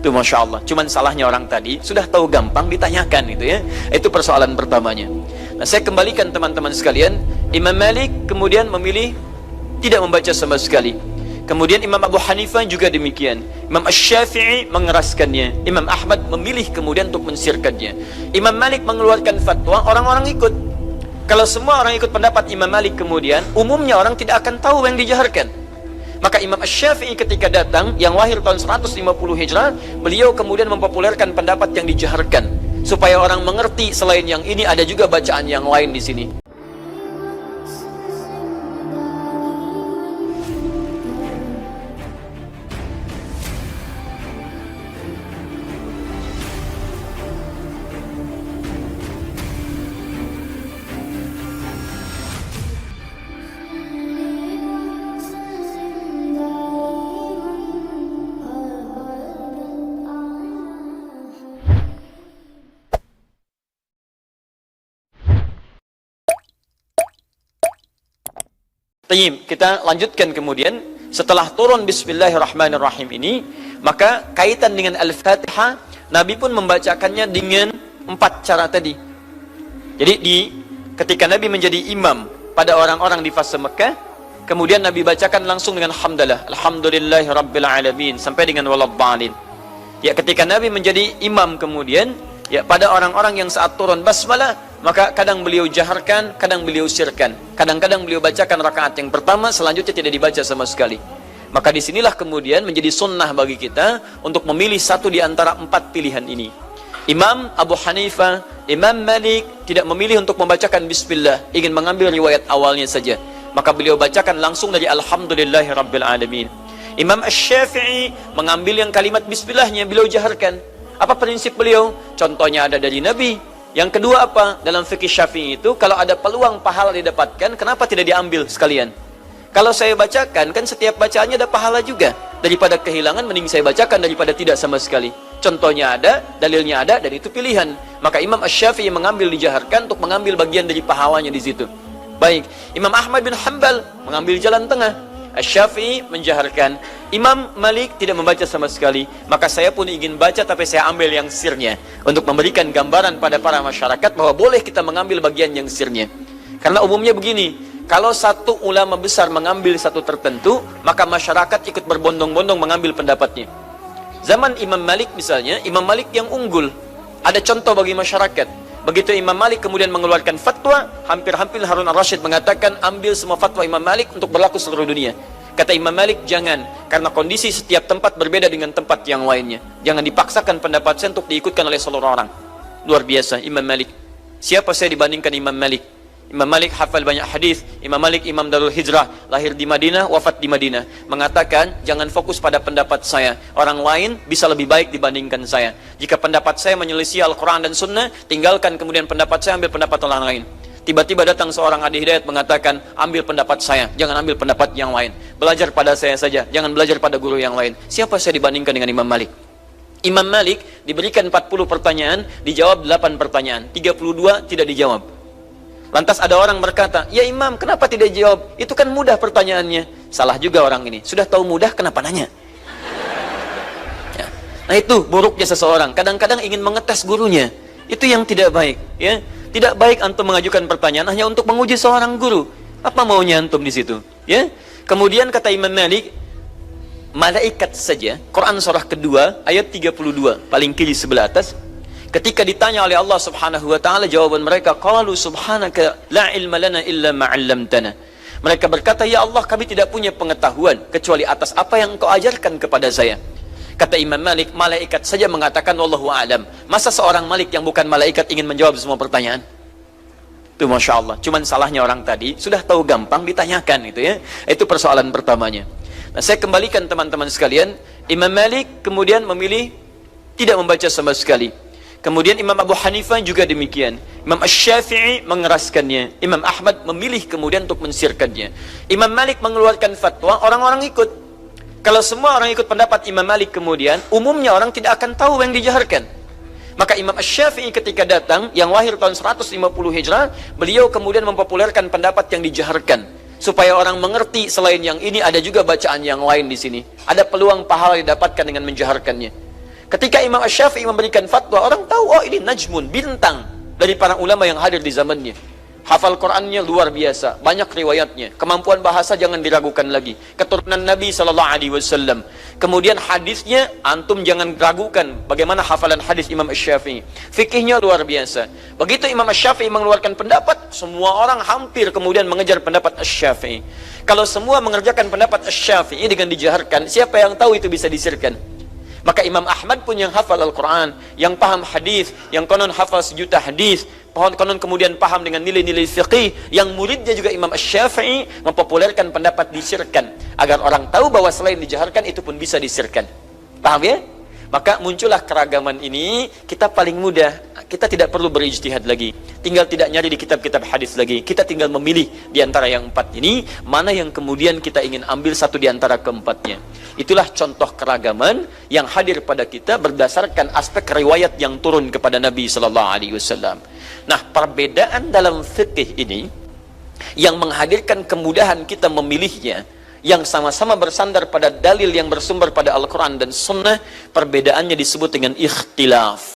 Itu Masya Allah. Cuman salahnya orang tadi, sudah tahu gampang ditanyakan gitu ya. Itu persoalan pertamanya. Nah, saya kembalikan teman-teman sekalian, Imam Malik kemudian memilih tidak membaca sama sekali. Kemudian Imam Abu Hanifah juga demikian. Imam Asy-Syafi'i mengeraskannya. Imam Ahmad memilih kemudian untuk mensirkannya. Imam Malik mengeluarkan fatwa, orang-orang ikut. Kalau semua orang ikut pendapat Imam Malik kemudian, umumnya orang tidak akan tahu yang dijaharkan. Maka Imam Asy-Syafi'i ketika datang, yang lahir tahun 150 Hijrah, beliau kemudian mempopulerkan pendapat yang dijaharkan. Supaya orang mengerti selain yang ini ada juga bacaan yang lain di sini. Tayyib, kita lanjutkan kemudian. Setelah turun Bismillahirrahmanirrahim ini, maka kaitan dengan Al-Fatihah, Nabi pun membacakannya dengan 4 cara tadi. Jadi ketika Nabi menjadi imam pada orang-orang di fase Mekah, kemudian Nabi bacakan langsung dengan hamdalah, Alhamdulillahi Rabbil Alamin, sampai dengan waladhdallin. Ya, ketika Nabi menjadi imam kemudian, ya pada orang-orang yang saat turun basmalah, maka kadang beliau jaharkan, kadang beliau sirkan. Kadang-kadang beliau bacakan rakaat yang pertama, selanjutnya tidak dibaca sama sekali. Maka disinilah kemudian menjadi sunnah bagi kita untuk memilih satu di antara 4 pilihan ini. Imam Abu Hanifah, Imam Malik tidak memilih untuk membacakan Bismillah, ingin mengambil riwayat awalnya saja. Maka beliau bacakan langsung dari Alhamdulillahi Rabbil Alamin. Imam Asy-Syafi'i mengambil yang kalimat Bismillahnya, beliau jaharkan. Apa prinsip beliau? Contohnya ada dari Nabi. Yang kedua apa? Dalam fikih Syafi'i itu, kalau ada peluang pahala didapatkan, kenapa tidak diambil sekalian? Kalau saya bacakan, kan setiap bacaannya ada pahala juga. Daripada kehilangan, mending saya bacakan daripada tidak sama sekali. Contohnya ada, dalilnya ada, dan itu pilihan. Maka Imam Asy-Syafi'i mengambil dijaharkan untuk mengambil bagian dari pahalanya di situ. Baik, Imam Ahmad bin Hanbal mengambil jalan tengah. Asy-Syafi'i menjaharkan, Imam Malik tidak membaca sama sekali. Maka saya pun ingin baca, tapi saya ambil yang sirnya, untuk memberikan gambaran pada para masyarakat bahwa boleh kita mengambil bagian yang sirnya. Karena umumnya begini, kalau satu ulama besar mengambil satu tertentu, maka masyarakat ikut berbondong-bondong mengambil pendapatnya. Zaman Imam Malik misalnya, Imam Malik yang unggul, ada contoh bagi masyarakat. Begitu Imam Malik kemudian mengeluarkan fatwa, hampir-hampir Harun al-Rasyid mengatakan ambil semua fatwa Imam Malik untuk berlaku seluruh dunia. Kata Imam Malik, jangan, karena kondisi setiap tempat berbeda dengan tempat yang lainnya. Jangan dipaksakan pendapat saya untuk diikutkan oleh seluruh orang. Luar biasa Imam Malik. Siapa saya dibandingkan Imam Malik? Imam Malik hafal banyak hadis. Imam Malik Imam Darul Hijrah, lahir di Madinah, wafat di Madinah. Mengatakan, jangan fokus pada pendapat saya. Orang lain bisa lebih baik dibandingkan saya. Jika pendapat saya menyelisih Al-Quran dan Sunnah, tinggalkan kemudian pendapat saya, ambil pendapat orang lain. Tiba-tiba datang seorang Adi Hidayat mengatakan, ambil pendapat saya, jangan ambil pendapat yang lain. Belajar pada saya saja, jangan belajar pada guru yang lain. Siapa saya dibandingkan dengan Imam Malik? Imam Malik diberikan 40 pertanyaan, dijawab 8 pertanyaan, 32 tidak dijawab. Lantas ada orang berkata, ya Imam, kenapa tidak jawab? Itu kan mudah pertanyaannya. Salah juga orang ini. Sudah tahu mudah, kenapa nanya? Ya. Nah itu buruknya seseorang. Kadang-kadang ingin mengetes gurunya. Itu yang tidak baik. Ya, tidak baik antum mengajukan pertanyaan hanya untuk menguji seorang guru. Apa maunya antum di situ? Ya. Kemudian kata Imam Malik, malaikat saja. Quran surah kedua ayat 32, paling kiri sebelah atas. Ketika ditanya oleh Allah Subhanahu wa taala, jawaban mereka, qalu subhanaka la ilma lana illa ma 'allamtana. Mereka berkata, ya Allah, kami tidak punya pengetahuan kecuali atas apa yang Engkau ajarkan kepada saya. Kata Imam Malik, malaikat saja mengatakan wallahu a'lam. Masa seorang Malik yang bukan malaikat ingin menjawab semua pertanyaan? Itu Masya Allah. Cuman salahnya orang tadi, sudah tahu gampang ditanyakan itu ya. Itu persoalan pertamanya. Nah, saya kembalikan teman-teman sekalian, Imam Malik kemudian memilih tidak membaca sama sekali. Kemudian Imam Abu Hanifah juga demikian. Imam Asy-Syafi'i mengeraskannya. Imam Ahmad memilih kemudian untuk mensirkannya. Imam Malik mengeluarkan fatwa, orang-orang ikut. Kalau semua orang ikut pendapat Imam Malik kemudian, umumnya orang tidak akan tahu yang dijaharkan. Maka Imam Asy-Syafi'i ketika datang, yang lahir tahun 150 Hijrah, beliau kemudian mempopulerkan pendapat yang dijaharkan. Supaya orang mengerti selain yang ini ada juga bacaan yang lain di sini. Ada peluang pahala didapatkan dengan menjaharkannya. Ketika Imam Asy-Syafi'i memberikan fatwa, orang tahu, oh ini najmun, bintang dari para ulama yang hadir di zamannya. Hafal Qur'annya luar biasa, banyak riwayatnya, kemampuan bahasa jangan diragukan lagi, keturunan Nabi SAW. Kemudian hadisnya, antum jangan ragukan bagaimana hafalan hadis Imam Asy-Syafi'i. Fikihnya luar biasa. Begitu Imam Asy-Syafi'i mengeluarkan pendapat, semua orang hampir kemudian mengejar pendapat Asy-Syafi'i. Kalau semua mengerjakan pendapat Asy-Syafi'i dengan dijaharkan, siapa yang tahu itu bisa disirkan? Maka Imam Ahmad pun yang hafal Al-Quran, yang paham hadis, yang konon hafal sejuta hadis, konon kemudian paham dengan nilai-nilai fiqih, yang muridnya juga Imam Asy-Syafi'i mempopulerkan pendapat disirkan, agar orang tahu bahwa selain dijaharkan itu pun bisa disirkan. Paham ya? Maka muncullah keragaman ini, kita paling mudah, kita tidak perlu berijtihad lagi, tinggal tidak nyari di kitab-kitab hadis lagi, kita tinggal memilih di antara yang empat ini, mana yang kemudian kita ingin ambil satu di antara keempatnya. Itulah contoh keragaman yang hadir pada kita berdasarkan aspek riwayat yang turun kepada Nabi Sallallahu Alaihi Wasallam. Nah, perbedaan dalam fikih ini yang menghadirkan kemudahan kita memilihnya, yang sama-sama bersandar pada dalil yang bersumber pada Al-Quran dan Sunnah, perbedaannya disebut dengan ikhtilaf.